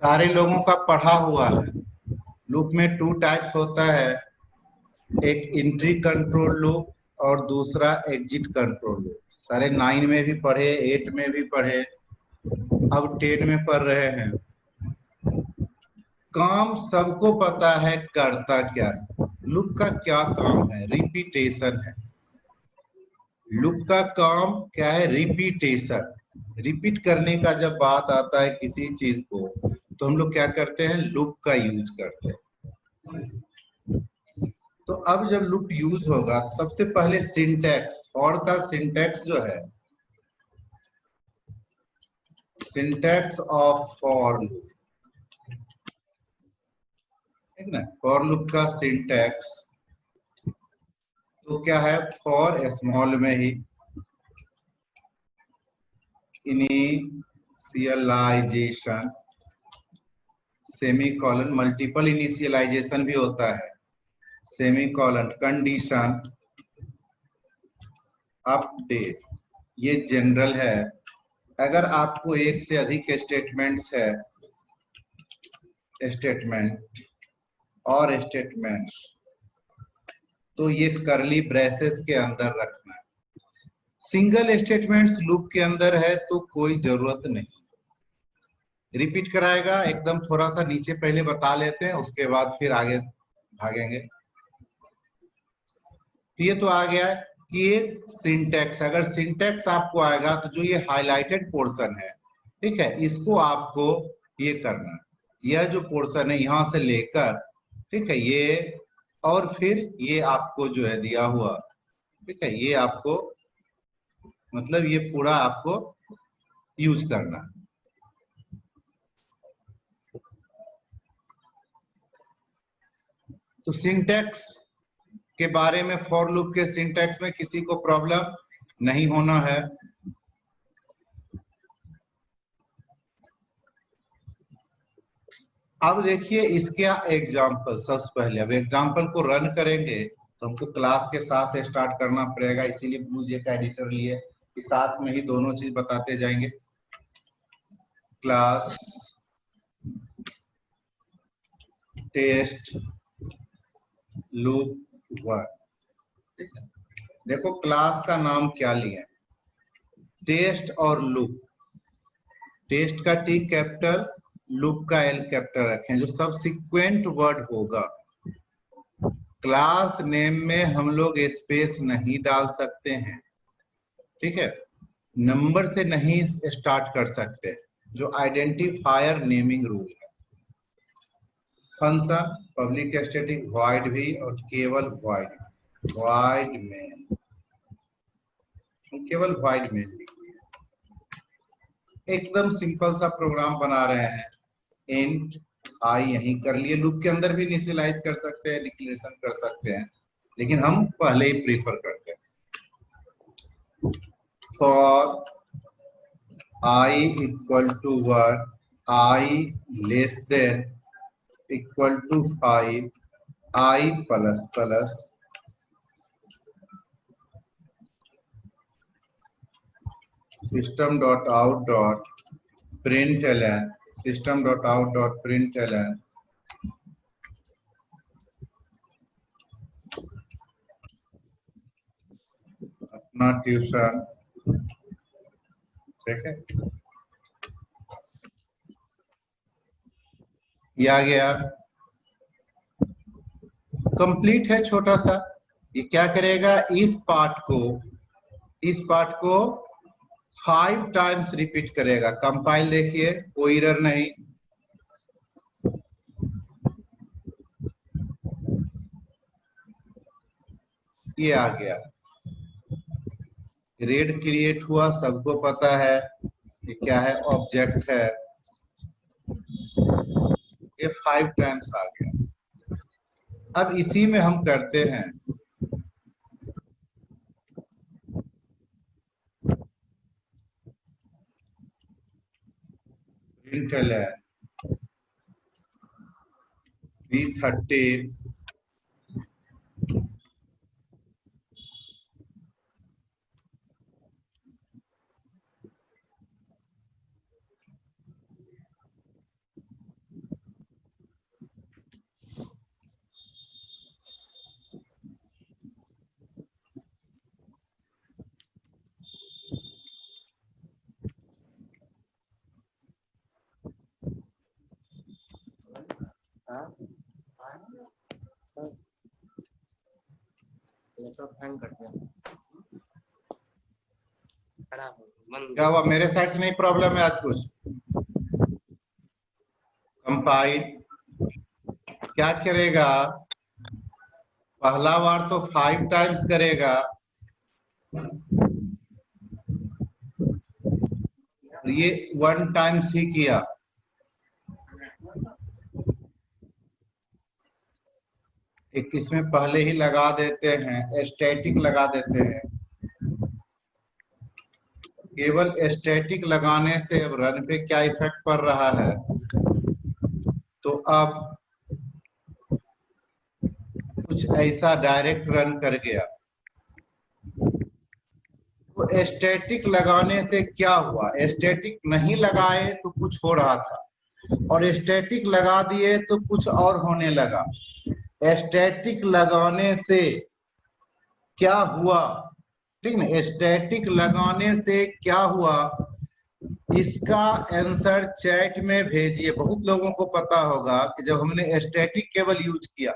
सारे लोगों का पढ़ा हुआ है। लूप में टू टाइप्स होता है, एक एंट्री कंट्रोल लूप और दूसरा एग्जिट कंट्रोल लूप। सारे 9 में भी पढ़े, 8 में भी पढ़े, अब 10 में पढ़ रहे हैं। काम सबको पता है करता क्या है। लूप का क्या काम है? रिपीटेशन है। लूप का काम क्या है? रिपीटेशन। रिपीट करने का जब बात आता है किसी चीज को, तो हम लोग क्या करते हैं? लूप का यूज करते हैं। तो अब जब लूप यूज होगा तो सबसे पहले सिंटैक्स, फॉर का सिंटैक्स जो है, सिंटैक्स ऑफ फॉर लूप, ठीक ना। फॉर लूप का सिंटैक्स तो क्या है? फॉर स्मॉल में ही initialization, semicolon, multiple initialization भी होता है, सेमी कॉलन, कंडीशन, अपडेट, ये जनरल है। अगर आपको एक से अधिक स्टेटमेंट्स है, स्टेटमेंट और स्टेटमेंट्स, तो ये करली ब्रेसेस के अंदर रखना है। सिंगल स्टेटमेंट्स लूप के अंदर है तो कोई जरूरत नहीं। रिपीट कराएगा एकदम, थोड़ा सा नीचे पहले बता लेते हैं, उसके बाद फिर आगे भागेंगे। तो ये तो आ गया है कि ये सिंटैक्स, अगर सिंटैक्स आपको आएगा तो जो ये हाईलाइटेड पोर्शन है, ठीक है, इसको आपको ये करना है। यह जो पोर्शन है यहां से लेकर, ठीक है, ये और फिर ये आपको जो है दिया हुआ, ठीक है, ये आपको मतलब ये पूरा आपको यूज करना है। तो सिंटैक्स के बारे में, फॉर लूप के सिंटैक्स में किसी को प्रॉब्लम नहीं होना है। अब देखिए इसके एग्जाम्पल, सबसे पहले अब एग्जाम्पल को रन करेंगे तो हमको क्लास के साथ स्टार्ट करना पड़ेगा, इसीलिए मुझे एक एडिटर लिए कि साथ में ही दोनों चीज बताते जाएंगे। क्लास टेस्ट लूप वन, ठीक है। देखो क्लास का नाम क्या लिया, टेस्ट और लूप। टेस्ट का टी कैपिटल, लूप का एल कैपिटल रखें, जो सबसिक्वेंट वर्ड होगा। क्लास नेम में हम लोग स्पेस नहीं डाल सकते हैं, ठीक है। नंबर से नहीं स्टार्ट कर सकते, जो आइडेंटिफायर नेमिंग रूल है। फंक्शन पब्लिक स्टैटिक वॉइड भी और केवल वॉइड, वॉइड में, केवल वॉइड में एकदम सिंपल सा प्रोग्राम बना रहे हैं। इंट आई यहीं कर लिए, लूप के अंदर भी इनिशियलाइज कर सकते हैं, डिक्लेरेशन कर सकते हैं, लेकिन हम पहले ही प्रीफर करते हैं। For i equal to 1, i less than equal to 5, i plus plus, system dot out dot println, system dot out dot println अपना ट्यूशन, ठीक है, ये आ गया, कंप्लीट है छोटा सा। ये क्या करेगा, इस पार्ट को 5 टाइम्स रिपीट करेगा। कंपाइल देखिए, कोई एरर नहीं। ये आ गया, रेड क्रिएट हुआ, सबको पता है ये क्या है, ऑब्जेक्ट है। ये 5 टाइम्स आ गया। अब इसी में हम करते हैं println B13 लैपटॉप हैंग करते हैं। क्या हुआ? मेरे साइड से नहीं प्रॉब्लम है आज कुछ? कंपाइल क्या करेगा? पहला बार तो 5 टाइम्स करेगा, ये 1 टाइम्स ही किया। एक इसमें पहले ही लगा देते हैं, स्टैटिक लगा देते हैं। केवल स्टैटिक लगाने से अब रन पे क्या इफेक्ट पड़ रहा है? तो अब कुछ ऐसा डायरेक्ट रन कर गया। तो स्टैटिक लगाने से क्या हुआ? स्टैटिक नहीं लगाए तो कुछ हो रहा था, और स्टैटिक लगा दिए तो कुछ और होने लगा। स्टैटिक लगाने से क्या हुआ? ठीक ना, स्टैटिक लगाने से क्या हुआ, इसका आंसर चैट में भेजिए। बहुत लोगों को पता होगा कि जब हमने स्टैटिक केवल यूज किया,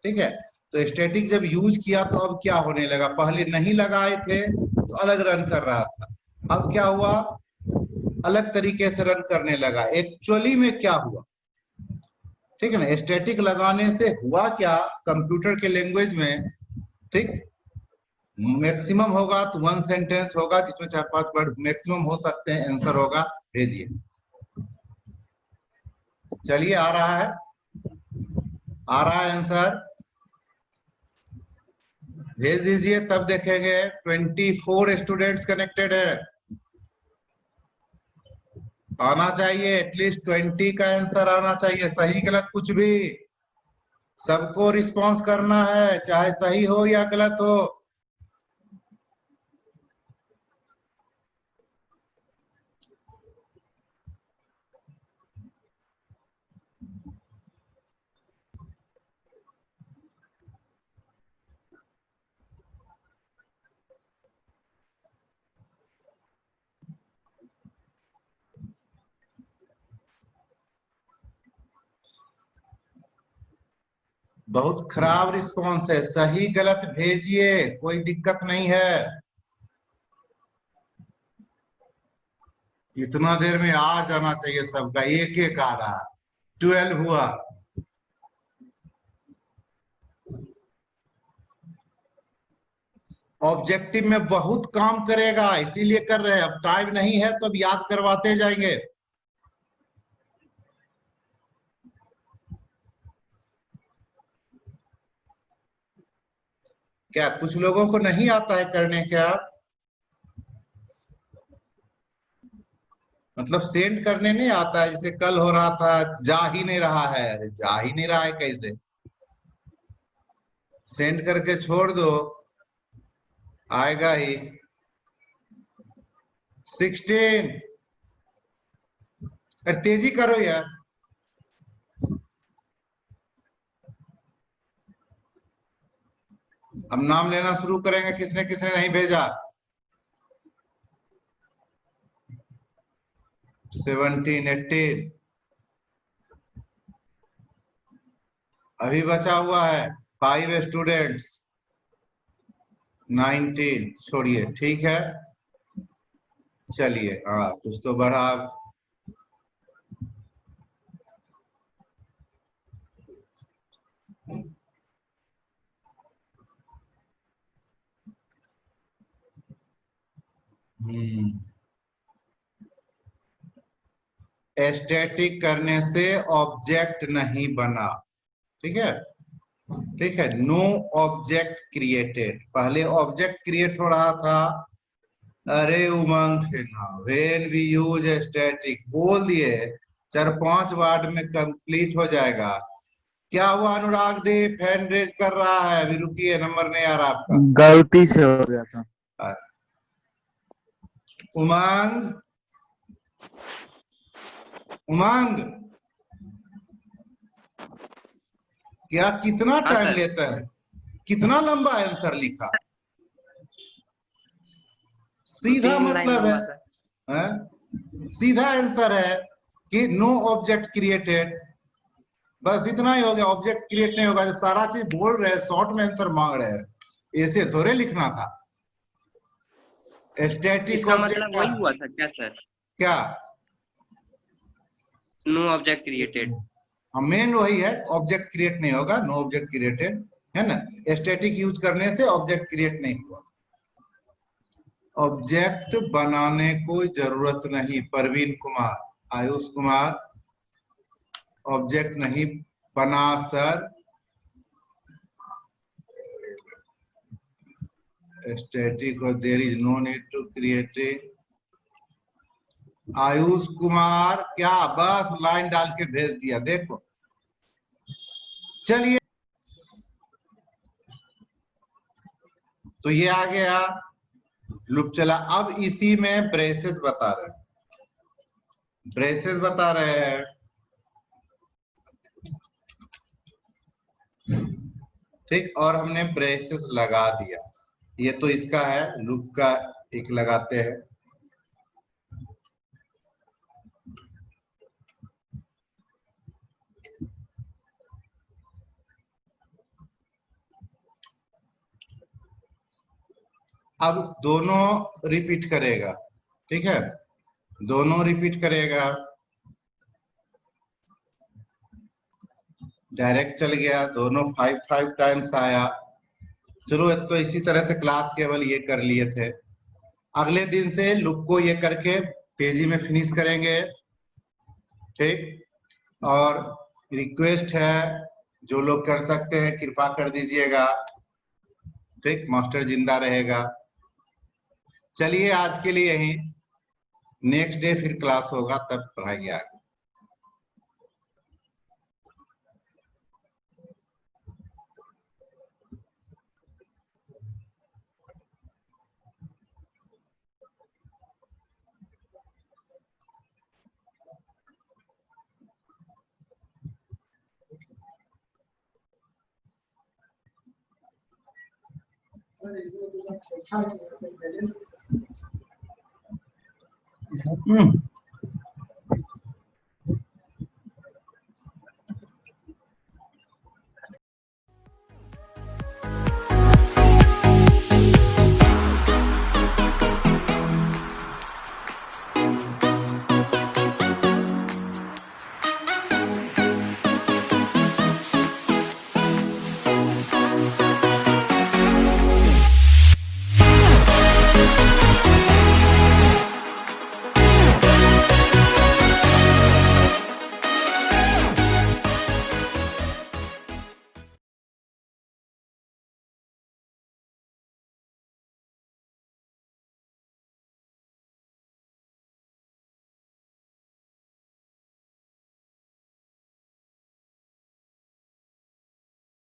ठीक है, तो स्टैटिक जब यूज किया तो अब क्या होने लगा? पहले नहीं लगाए थे तो अलग रन कर रहा था, अब क्या हुआ? अलग तरीके से रन करने लगा। एक्चुअली में क्या हुआ? ठीक है ना, स्टैटिक लगाने से हुआ क्या कंप्यूटर के लैंग्वेज में? ठीक, मैक्सिमम होगा तो 1 सेंटेंस होगा जिसमें 4-5 वर्ड मैक्सिमम हो सकते हैं, आंसर होगा। भेजिए। चलिए, आ रहा है, आ रहा है आंसर, भेज दीजिए, तब देखेंगे। 24 स्टूडेंट्स कनेक्टेड है, आना चाहिए एटलीस्ट 20 का आंसर आना चाहिए, सही गलत कुछ भी, सबको रिस्पॉन्स करना है, चाहे सही हो या गलत हो। बहुत खराब रिस्पॉन्स है, सही गलत भेजिए, कोई दिक्कत नहीं है। इतना देर में आ जाना चाहिए सबका, एक एक आ रहा। 12 हुआ। ऑब्जेक्टिव में बहुत काम करेगा, इसीलिए कर रहे हैं। अब टाइम नहीं है तो अब याद करवाते जाएंगे। क्या कुछ लोगों को नहीं आता है करने? क्या मतलब सेंड करने नहीं आता है? जैसे कल हो रहा था, जा ही नहीं रहा है। अरे जा ही नहीं रहा है कैसे? सेंड करके छोड़ दो, आएगा ही। 16, अरे तेजी करो यार। अब नाम लेना शुरू करेंगे, किसने किसने नहीं भेजा। 17, 18 अभी बचा हुआ है। 5 स्टूडेंट्स, 19 छोड़िए, ठीक है। चलिए, हाँ कुछ तो बढ़ा। स्टैटिक करने से ऑब्जेक्ट नहीं बना, ठीक है, ठीक है। नो ऑब्जेक्ट क्रिएटेड, पहले ऑब्जेक्ट क्रिएट हो रहा था। अरे उमंग, व्हेन वी यूज स्टैटिक, बोल दिए, 4-5 वर्ड में कंप्लीट हो जाएगा। क्या हुआ? अनुराग देव हैंड रेज कर रहा है, अभी रुकिए, नंबर नहीं आ रहा आपका, गलती से हो गया था। उमंग, उमंग, क्या कितना टाइम लेता है? कितना लंबा आंसर लिखा? सीधा मतलब है, सीधा आंसर है कि नो ऑब्जेक्ट क्रिएटेड, बस इतना ही हो गया। ऑब्जेक्ट क्रिएट नहीं होगा, जब सारा चीज बोल रहे हैं, शॉर्ट में आंसर मांग रहे हैं, ऐसे थोड़े लिखना था। स्टैटिक इसका ऑब्जेक्ट मतलब वही हुआ था क्या सर? क्या? No object created. मेन वही है, ऑब्जेक्ट क्रिएट नहीं होगा, नो ऑब्जेक्ट क्रिएटेड, है ना। स्टैटिक यूज करने से ऑब्जेक्ट क्रिएट नहीं हुआ। ऑब्जेक्ट बनाने को जरूरत नहीं। प्रवीण कुमार, आयुष कुमार, ऑब्जेक्ट नहीं बना सर। स्टैटिक और there is no need to create. Ayush Kumar क्या बस लाइन डाल के भेज दिया, देखो। चलिए, तो ये आ गया लूप चला। अब इसी में ब्रेसेस बता रहे हैं, ब्रेसेस बता रहे हैं, ठीक। और हमने ब्रेसेस लगा दिया। ये तो इसका है, लूप का एक लगाते हैं। अब दोनों रिपीट करेगा, ठीक है, दोनों रिपीट करेगा। डायरेक्ट चल गया, दोनों 5 टाइम्स आया। चलो, तो इसी तरह से क्लास केवल ये कर लिए थे। अगले दिन से लूप को ये करके तेजी में फिनिश करेंगे, ठीक। और रिक्वेस्ट है, जो लोग कर सकते हैं कृपा कर दीजिएगा, ठीक। मास्टर जिंदा रहेगा। चलिए, आज के लिए यही, नेक्स्ट डे फिर क्लास होगा, तब पढ़ाएंगे आगे। सर इसमें तो सब अच्छा है, पहले से